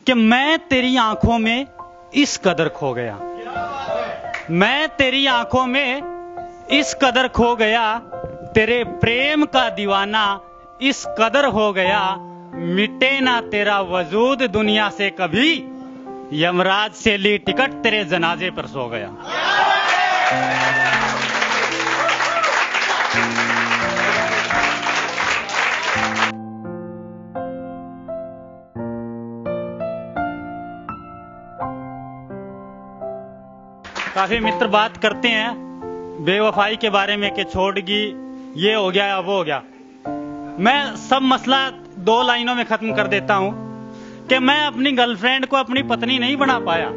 कि मैं तेरी आंखों में इस कदर खो गया, मैं तेरी आंखों में इस कदर खो गया, तेरे प्रेम का दीवाना इस कदर हो गया, मिटे ना तेरा वजूद दुनिया से कभी, यमराज से ली टिकट तेरे जनाजे पर सो गया। काफी मित्र बात करते हैं बेवफाई के बारे में कि छोड़गी, ये हो गया या वो हो गया। मैं सब मसला 2 लाइनों में खत्म कर देता हूं कि मैं अपनी गर्लफ्रेंड को अपनी पत्नी नहीं बना पाया,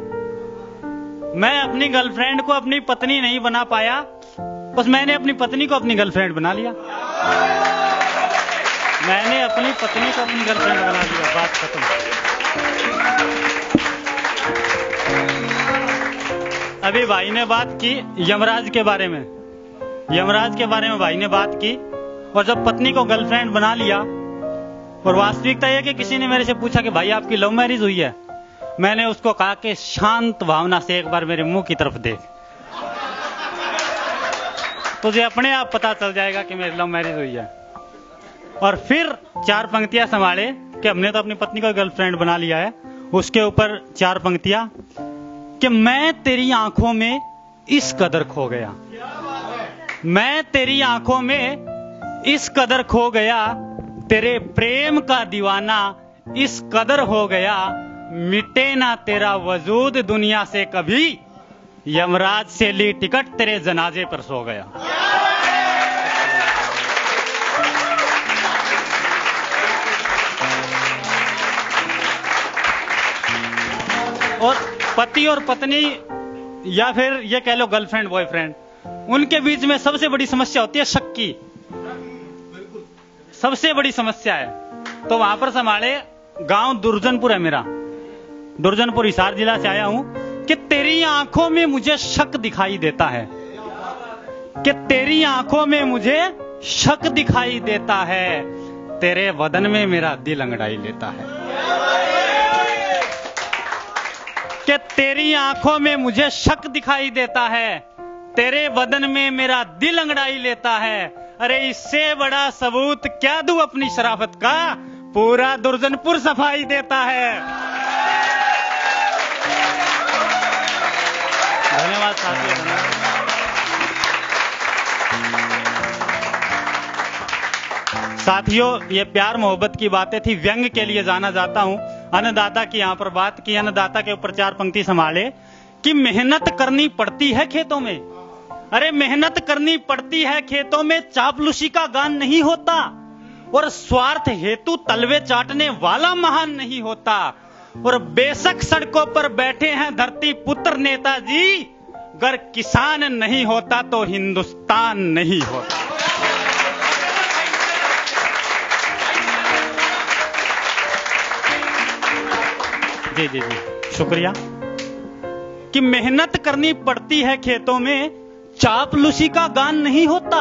मैं अपनी गर्लफ्रेंड को अपनी पत्नी नहीं बना पाया, बस मैंने अपनी पत्नी को अपनी गर्लफ्रेंड बना लिया, मैंने अपनी पत्नी को अपनी गर्लफ्रेंड बना लिया, बात खत्म। अभी भाई ने बात की यमराज के बारे में, यमराज के बारे में भाई ने बात की, और जब पत्नी को गर्लफ्रेंड बना लिया, और वास्तविकता यह कि किसी ने मेरे से पूछा कि भाई आपकी लव मैरिज हुई है, मैंने उसको कहा कि शांत भावना से एक बार मेरे मुंह की तरफ देख, तुझे अपने आप पता चल जाएगा कि मेरी लव मैरिज हुई है। और फिर 4 पंक्तियां संभाले कि हमने तो अपनी पत्नी को गर्लफ्रेंड बना लिया है, उसके ऊपर 4 पंक्तियां कि मैं तेरी आंखों में इस कदर खो गया, मैं तेरी आंखों में इस कदर खो गया, तेरे प्रेम का दीवाना इस कदर हो गया, मिटे ना तेरा वजूद दुनिया से कभी, यमराज से ली टिकट तेरे जनाजे पर सो गया। और पति और पत्नी या फिर ये कह लो गर्लफ्रेंड बॉयफ्रेंड, उनके बीच में सबसे बड़ी समस्या होती है शक की, सबसे बड़ी समस्या है। तो वहां पर संभाले, गांव दुर्जनपुर है मेरा, दुर्जनपुर हिसार जिला से आया हूं, कि तेरी आंखों में मुझे शक दिखाई देता है, कि तेरी आंखों में मुझे शक दिखाई देता है, तेरे बदन में मेरा दिल अंगड़ाई लेता है, कि तेरी आंखों में मुझे शक दिखाई देता है, तेरे बदन में मेरा दिल अंगड़ाई लेता है। अरे इससे बड़ा सबूत क्या दूं अपनी शराफत का, पूरा दुर्जनपुर सफाई देता है। धन्यवाद साथियों। साथियों, ये प्यार मोहब्बत की बातें थी, व्यंग के लिए जाना जाता हूं। अन्नदाता की यहां पर बात की, अन्नदाता के ऊपर 4 पंक्ति संभाले कि मेहनत करनी पड़ती है खेतों में, अरे मेहनत करनी पड़ती है खेतों में, चापलूसी का गान नहीं होता, और स्वार्थ हेतु तलवे चाटने वाला महान नहीं होता, और बेशक सड़कों पर बैठे हैं धरती पुत्र नेताजी, अगर किसान नहीं होता तो हिंदुस्तान नहीं होता। जी जी जी, शुक्रिया। कि मेहनत करनी पड़ती है खेतों में, चापलूसी का गान नहीं होता,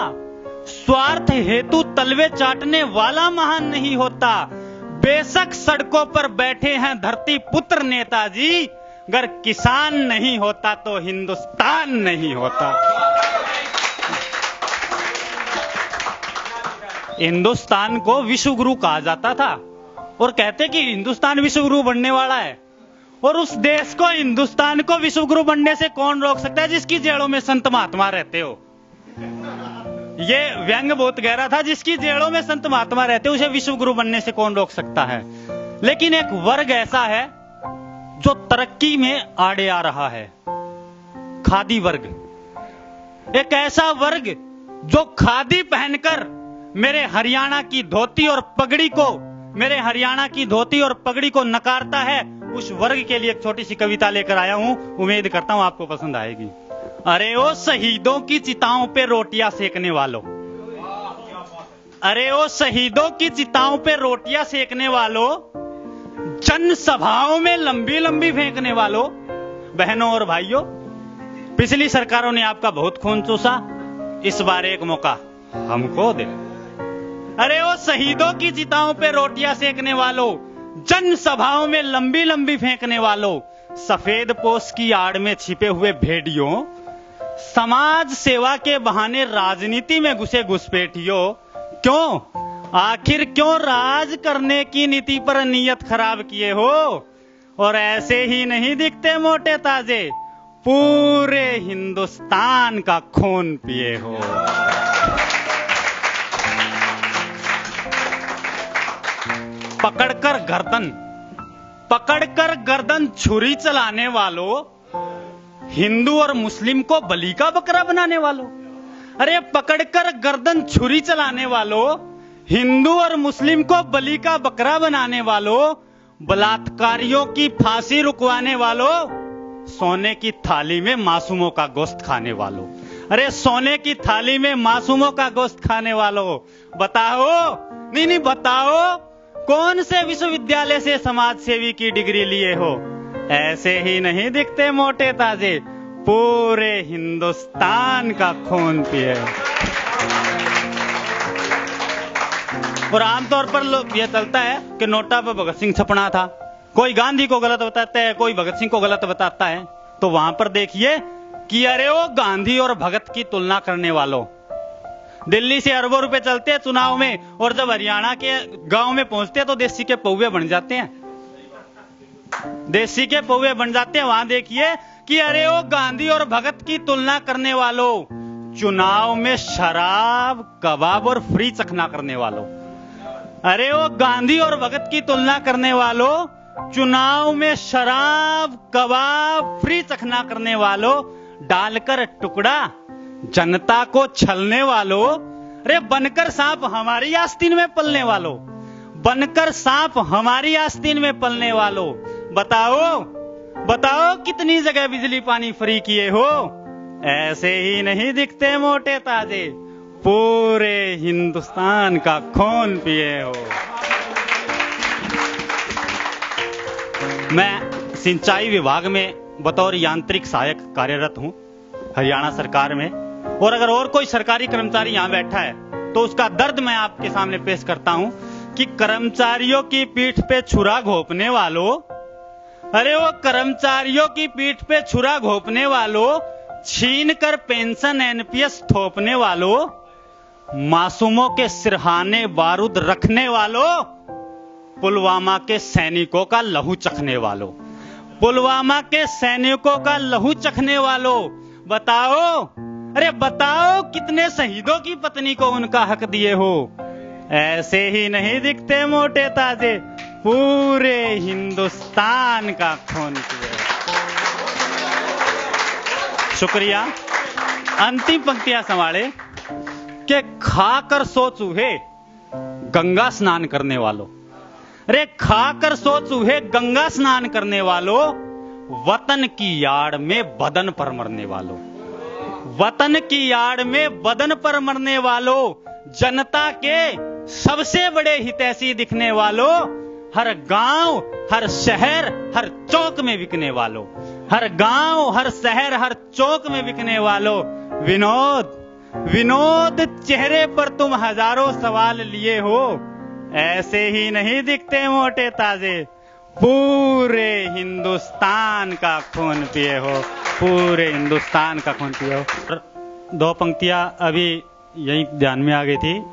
स्वार्थ हेतु तलवे चाटने वाला महान नहीं होता, बेशक सड़कों पर बैठे हैं धरती पुत्र नेताजी, अगर किसान नहीं होता तो हिंदुस्तान नहीं होता। हिंदुस्तान को विश्व गुरु कहा जाता था, और कहते कि हिंदुस्तान विश्व गुरु बनने वाला है, और उस देश को, हिंदुस्तान को विश्व गुरु बनने से कौन रोक सकता है, जिसकी जेलों में संत महात्मा रहते हो। ये व्यंग बहुत गहरा था, जिसकी जेलों में संत महात्मा रहते हो उसे विश्व गुरु बनने से कौन रोक सकता है। लेकिन एक वर्ग ऐसा है जो तरक्की में आड़े आ रहा है, खादी वर्ग। एक ऐसा वर्ग जो खादी पहनकर मेरे हरियाणा की धोती और पगड़ी को, मेरे हरियाणा की धोती और पगड़ी को नकारता है, उस वर्ग के लिए एक छोटी सी कविता लेकर आया हूं, उम्मीद करता हूं आपको पसंद आएगी। अरे ओ शहीदों की चिताओं पे रोटियां सेकने वालों, अरे ओ शहीदों की चिताओं पे रोटियां सेकने वालों, जन सभाओं में लंबी लंबी फेंकने वालों, बहनों और भाइयों, पिछली सरकारों ने आपका बहुत खून चूसा, इस बार एक मौका हमको दे। अरे ओ शहीदों की चिताओं पे रोटियां सेकने वालों, जनसभाओं में लंबी लंबी फेंकने वालों, सफेद पोश की आड़ में छिपे हुए भेड़ियों, समाज सेवा के बहाने राजनीति में घुसे घुसपैठियों, क्यों, आखिर क्यों राज करने की नीति पर नीयत खराब किए हो? और ऐसे ही नहीं दिखते मोटे ताजे, पूरे हिंदुस्तान का खून पिए हो। पकड़कर गर्दन छुरी चलाने वालों, हिंदू और मुस्लिम को बलि का बकरा बनाने वालों, अरे पकड़कर गर्दन छुरी चलाने वालों, हिंदू और मुस्लिम को बलि का बकरा बनाने वालों, बलात्कारियों की फांसी रुकवाने वालों, सोने की थाली में मासूमों का गोश्त खाने वालों, अरे सोने की थाली में मासूमों का गोश्त खाने वालों, बताओ, नहीं बताओ, कौन से विश्वविद्यालय से समाज सेवी की डिग्री लिए हो? ऐसे ही नहीं दिखते मोटे ताजे, पूरे हिंदुस्तान का खून पिए। और आमतौर पर लोग यह चलता है कि नोटा पर भगत सिंह छपना था, कोई गांधी को गलत बताता है, कोई भगत सिंह को गलत बताता है, तो वहां पर देखिए कि अरे वो गांधी और भगत की तुलना करने वालों, दिल्ली से अरबों रुपए चलते हैं चुनाव में, और जब हरियाणा के गांव में पहुंचते हैं तो देसी के पौवे बन जाते हैं, देसी के पौवे बन जाते हैं। वहां देखिए कि अरे वो गांधी और भगत की तुलना करने वालों, चुनाव में शराब, कबाब और फ्री चखना करने वालों, अरे वो गांधी और भगत की तुलना करने वालों, चुनाव में शराब, कबाब, फ्री चखना करने वालों, डालकर टुकड़ा जनता को छलने वालों, अरे बनकर सांप हमारी आस्तीन में पलने वालों, बनकर सांप हमारी आस्तीन में पलने वालों, बताओ कितनी जगह बिजली पानी फ्री किए हो? ऐसे ही नहीं दिखते मोटे ताजे, पूरे हिंदुस्तान का खून पिए हो। मैं सिंचाई विभाग में बतौर यांत्रिक सहायक कार्यरत हूं हरियाणा सरकार में, और अगर और कोई सरकारी कर्मचारी यहां बैठा है तो उसका दर्द मैं आपके सामने पेश करता हूं कि कर्मचारियों की पीठ पे छुरा घोंपने वालों, अरे वो कर्मचारियों की पीठ पे छुरा घोंपने वालों, छीन कर पेंशन एनपीएस थोपने वालों, मासूमों के सिरहाने बारूद रखने वालों, पुलवामा के सैनिकों का लहू चखने वालों, पुलवामा के सैनिकों का लहू चखने वालों, बताओ, अरे बताओ कितने शहीदों की पत्नी को उनका हक दिए हो? ऐसे ही नहीं दिखते मोटे ताजे, पूरे हिंदुस्तान का खून पिए। शुक्रिया। अंतिम पंक्तियां संभाले कि खाकर सो चूहे गंगा स्नान करने वालों, अरे खाकर सो चूहे गंगा स्नान करने वालों, वतन की याड़ में बदन पर मरने वालों, वतन की याड़ में बदन पर मरने वालों, जनता के सबसे बड़े हितैषी दिखने वालों, हर गांव, हर शहर, हर चौक में बिकने वालों, हर गांव, हर शहर, हर चौक में बिकने वालों, विनोद चेहरे पर तुम हजारों सवाल लिए हो। ऐसे ही नहीं दिखते मोटे ताजे, पूरे हिंदुस्तान का खून पिए हो, पूरे हिंदुस्तान का खून पिए हो। दो पंक्तियां अभी यही ध्यान में आ गई थी,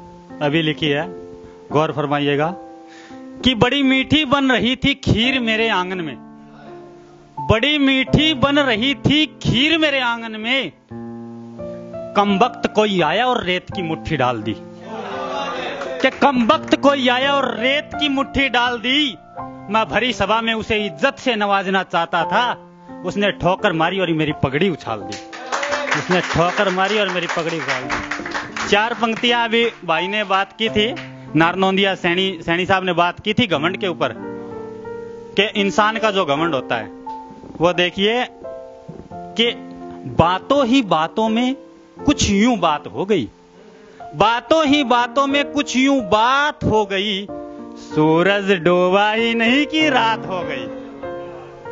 अभी लिखी है, गौर फरमाइएगा कि बड़ी मीठी बन रही थी खीर मेरे आंगन में, बड़ी मीठी बन रही थी खीर मेरे आंगन में, कमबख्त कोई आया और रेत की मुट्ठी डाल दी, कि कमबख्त कोई आया और रेत की मुट्ठी डाल दी। मैं भरी सभा में उसे इज्जत से नवाजना चाहता था, उसने ठोकर मारी और मेरी पगड़ी उछाल दी, उसने ठोकर मारी और मेरी पगड़ी उछाल दी। चार पंक्तियां अभी भाई ने बात की थी, नारनौंदिया सैनी साहब ने बात की थी घमंड के ऊपर, कि इंसान का जो घमंड होता है वो देखिए कि बातों ही बातों में कुछ यूं बात हो गई, बातों ही बातों में कुछ यूं बात हो गई, सूरज डूबा ही नहीं कि रात हो गई,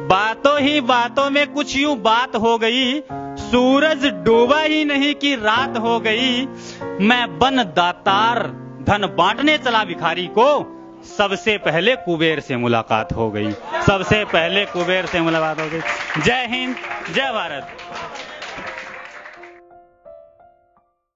बातों ही बातों में कुछ यूं बात हो गई, सूरज डूबा ही नहीं कि रात हो गई। मैं बन दातार धन बांटने चला भिखारी को, सबसे पहले कुबेर से मुलाकात हो गई, सबसे पहले कुबेर से मुलाकात हो गई। जय हिंद, जय भारत।